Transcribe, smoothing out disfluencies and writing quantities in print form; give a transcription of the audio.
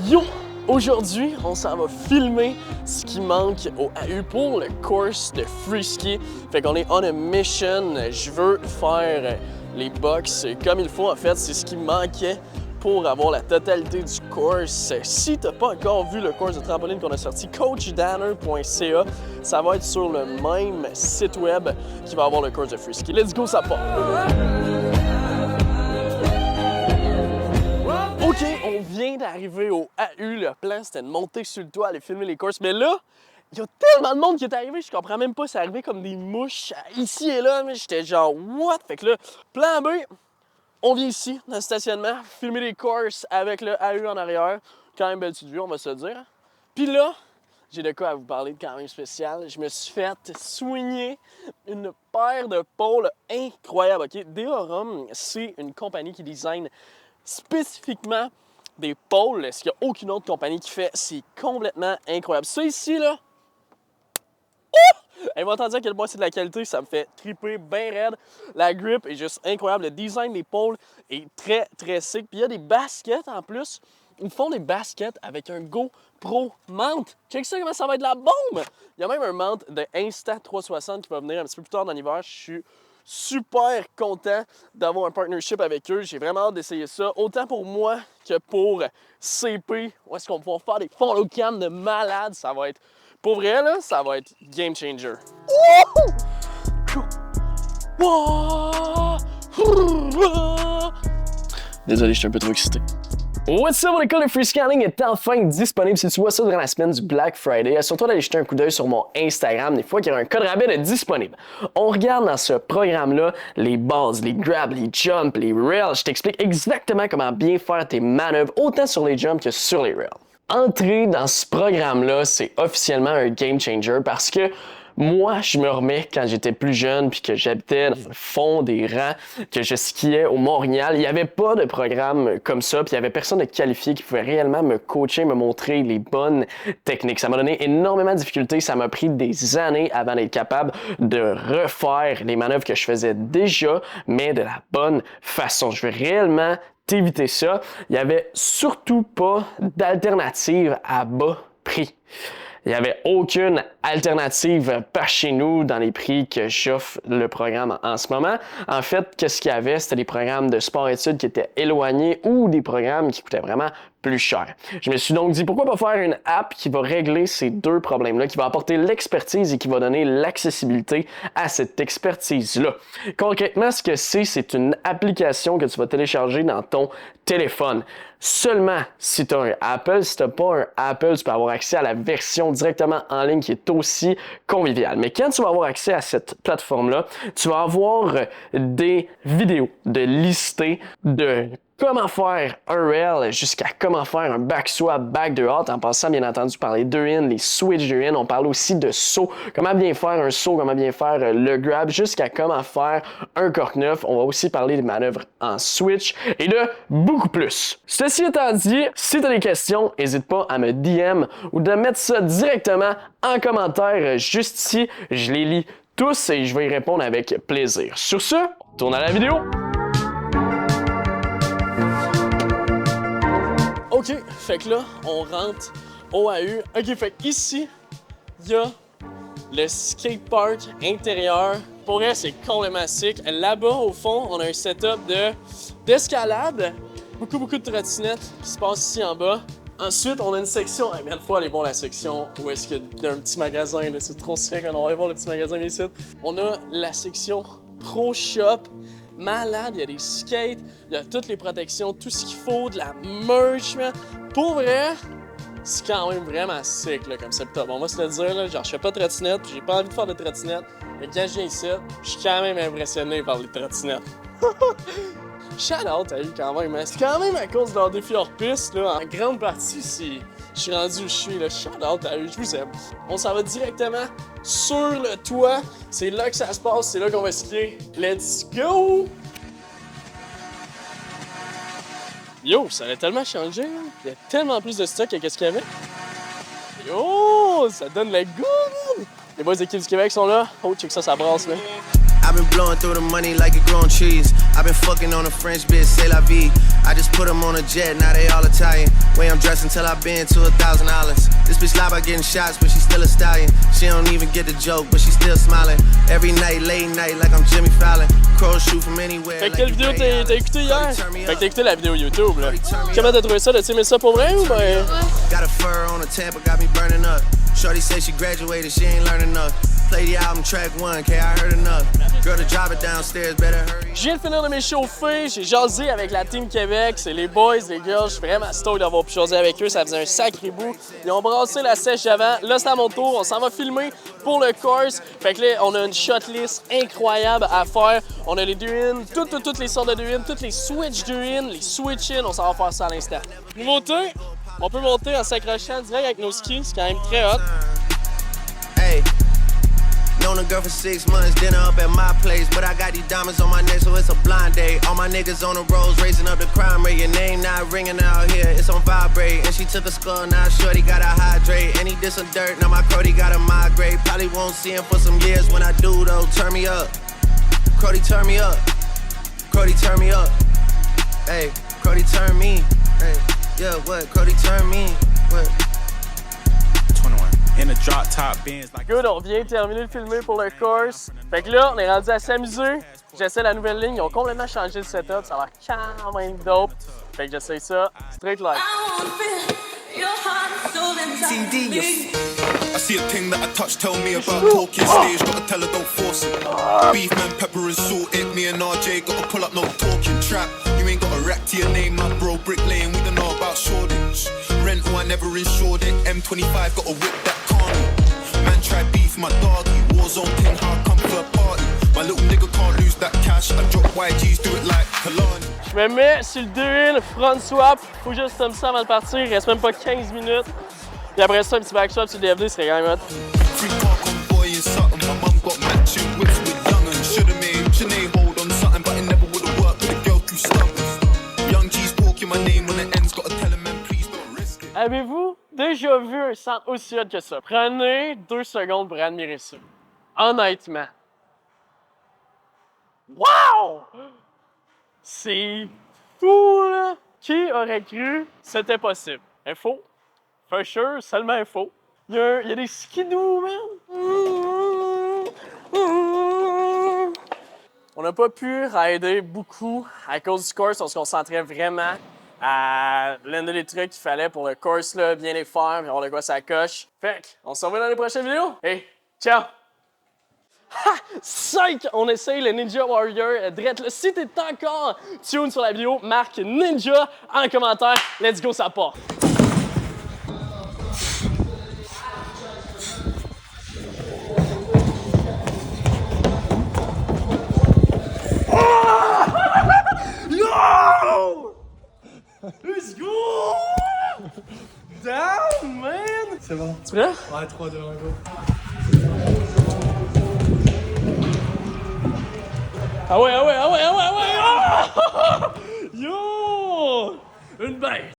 Yo! Aujourd'hui, on s'en va filmer ce qui manque au AU pour le course de free ski. Fait qu'on est on a mission. Je veux faire les box comme il faut. En fait, c'est ce qui manquait pour avoir la totalité du course. Si t'as pas encore vu le course de trampoline qu'on a sorti, coachdanner.ca, ça va être sur le même site web qui va avoir le course de free ski. Let's go, ça part! OK, on vient d'arriver au AU. Le plan, c'était de monter sur le toit, aller filmer les courses. Mais là, il y a tellement de monde qui est arrivé, je comprends même pas. C'est arrivé comme des mouches ici et là. Mais j'étais genre, what? Fait que là, plan B, on vient ici, dans le stationnement, filmer les courses avec le AU en arrière. Quand même belle petite vue, on va se le dire. Puis là, j'ai de quoi à vous parler de quand même spécial. Je me suis fait soigner une paire de pôles incroyables. OK? Deorum, c'est une compagnie qui design spécifiquement des pôles, ce qu'il n'y a aucune autre compagnie qui fait. C'est complètement incroyable. Ça ici, là, elle va entendre dire à quel point c'est de la qualité, ça me fait triper bien raide. La grip est juste incroyable. Le design des pôles est très, très sick. Puis il y a des baskets en plus. Ils font des baskets avec un GoPro mount. Check ça, comment ça va être de la bombe! Il y a même un mount de Insta360 qui va venir un petit peu plus tard dans l'hiver. Je suis super content d'avoir un partnership avec eux. J'ai vraiment hâte d'essayer ça, autant pour moi que pour CP. Où est-ce qu'on va pouvoir faire des follow cam de malade. Ça va être, pour vrai, là, ça va être game changer. Désolé, je suis un peu trop excité. What's up, l'école de free scanning est enfin disponible. Si tu vois ça durant la semaine du Black Friday, assure-toi d'aller jeter un coup d'œil sur mon Instagram des fois qu'il y a un code rabais de disponible. On regarde dans ce programme-là les bases, les grabs, les jumps, les rails. Je t'explique exactement comment bien faire tes manœuvres, autant sur les jumps que sur les rails. Entrer dans ce programme-là, c'est officiellement un game changer parce que moi, je me remets quand j'étais plus jeune puis que j'habitais dans le fond des rangs, que je skiais au Montréal. Il n'y avait pas de programme comme ça, puis il n'y avait personne de qualifié qui pouvait réellement me coacher, me montrer les bonnes techniques. Ça m'a donné énormément de difficultés. Ça m'a pris des années avant d'être capable de refaire les manœuvres que je faisais déjà, mais de la bonne façon. Je veux réellement t'éviter ça. Il n'y avait surtout pas d'alternative à bas prix. Il n'y avait aucune alternative par chez nous dans les prix que j'offre le programme en ce moment. En fait, qu'est-ce qu'il y avait? C'était des programmes de sport-études qui étaient éloignés ou des programmes qui coûtaient vraiment plus cher. Je me suis donc dit, pourquoi pas faire une app qui va régler ces deux problèmes-là, qui va apporter l'expertise et qui va donner l'accessibilité à cette expertise-là. Concrètement, ce que c'est une application que tu vas télécharger dans ton téléphone. Seulement si tu as un Apple. Si tu n'as pas un Apple, tu peux avoir accès à la version directement en ligne qui est aussi conviviale. Mais quand tu vas avoir accès à cette plateforme-là, tu vas avoir des vidéos de listés de comment faire un rail jusqu'à comment faire un back swap, back de hot, en passant bien entendu par les 2-in, les switch 2-in. On parle aussi de saut, comment bien faire un saut, comment bien faire le grab, jusqu'à comment faire un cork neuf. On va aussi parler des manœuvres en switch et de beaucoup plus. Ceci étant dit, si tu as des questions, n'hésite pas à me DM ou de mettre ça directement en commentaire juste ici. Je les lis tous et je vais y répondre avec plaisir. Sur ce, on tourne à la vidéo. OK, fait que là, on rentre au AU. OK, fait que ici, il y a le skatepark intérieur. Pour elle, c'est complètement sick. Là-bas, au fond, on a un setup d'escalade. Beaucoup de trottinettes qui se passent ici en bas. Ensuite, on a une section. Hey, faut aller voir la section où est-ce qu'il y a un petit magasin. C'est trop sick. On va aller voir le petit magasin ici. On a la section Pro Shop. Malade, il y a des skates, il y a toutes les protections, tout ce qu'il faut, de la merch, man. Pour vrai, c'est quand même vraiment sick là, comme setup. On va se le dire, là, genre je fais pas de trottinette, j'ai pas envie de faire de trottinette, mais quand je viens ici, je suis quand même impressionné par les trottinettes. Shout out, t'as eu quand même, hein? C'est quand même à cause de leur défi hors piste, là, en grande partie, si je suis rendu où je suis, là. Shout out, t'as eu, je vous aime. On s'en va directement sur le toit. C'est là que ça se passe, c'est là qu'on va skier. Let's go! Yo, ça a tellement changé, hein? Il y a tellement plus de stock que qu'est-ce qu'il y avait. Yo, ça donne le goût! Les boys d'équipe du Québec sont là. Oh, check ça, ça brasse, là. I've been blowing through the money like it growing trees. I've been fucking on a French bitch, c'est la vie. I just put them on a jet, now they all Italian. Way I'm dressed until I've been to $1,000. This bitch lie about getting shots, but she still a stallion. She don't even get the joke, but she still smiling. Every night, late night, like I'm Jimmy Fallon. Crows shoot from anywhere. Fait que quelle vidéo t'as écouté hier? Fait que t'as écouté la vidéo YouTube, là. Comment t'as trouvé ça? T'as aimé ça pour vrai ou ben? Got a fur on a Tampa, got me burning up. Shorty said she graduated, she ain't learning enough. Play the album track 1, K, I heard enough. Girl, the driver downstairs, better hurry. Je viens de finir de m'échauffer, j'ai jasé avec la Team Québec, c'est les boys, les girls, je suis vraiment stoked d'avoir pu jaser avec eux, ça faisait un sacré bout. Ils ont brassé la sèche avant, là c'est à mon tour, on s'en va filmer pour le course. Fait que là, on a une shotlist incroyable à faire. On a les do-in, toutes les sortes de do-in, toutes les switch do-in, les switch-in, on s'en va faire ça à l'instant. Nouveauté, on peut monter en s'accrochant direct avec nos skis, c'est quand même très hot. Hey. Known a girl for 6 months, dinner up at my place. But I got these diamonds on my neck, so it's a blind date. All my niggas on the roads, raising up the crime rate. Your name not ringing out here, it's on vibrate. And she took a skull, now shorty gotta hydrate. And he did some dirt, now my Crody gotta migrate. Probably won't see him for some years. When I do though, turn me up. Crody turn me up. Crody turn me up. Hey, Crody turn me. Hey, yeah, what? Crody turn me. What? Good, on vient de terminer de filmer pour le course. Fait que là, on est rendu à s'amuser. J'essaie la nouvelle ligne, ils ont complètement changé le setup, ça a l'air quand même dope. Fait que j'essaie ça, straight line. I see a thing that I touch, tell me about talking stage, gotta tell her don't force it. Beef man, pepper and salt it, me and RJ gotta pull up no talking trap. You ain't got a rap to your name, my bro, Brick Lane, we don't know about Shoreditch. Rental, I never insured it, M25 gotta whip that carny. Man try beef, my doggy, Warzone thing, how I come for a party. My little nigga can't lose that cash, I drop YGs, do it like Kalani. Je me mets sur le do-in, front swap, faut juste comme ça avant de partir, il reste même pas 15 minutes. Puis après ça, un petit back swap sur le DFD serait quand même hot. Avez-vous déjà vu un centre aussi hot que ça? Prenez 2 secondes pour admirer ça. Honnêtement. Wow! C'est fou, là! Qui aurait cru que c'était possible? Info? For sure, seulement info. Il y a des skidoo, man! On n'a pas pu rider beaucoup à cause du course. On se concentrait vraiment à l'un des trucs qu'il fallait pour le course, là, bien les faire, on le quoi ça coche. Fait on se revoit dans les prochaines vidéos. Hey, ciao! Ha! Psych! On essaye le Ninja Warrior direct là. Si t'es encore tune sur la vidéo, marque Ninja en commentaire. Let's go, ça part! Yo! Let's go! Down, man! C'est bon. Tu prêt? Ouais, 3, 2, 1, go. Ah ouais! Yo! Une baisse!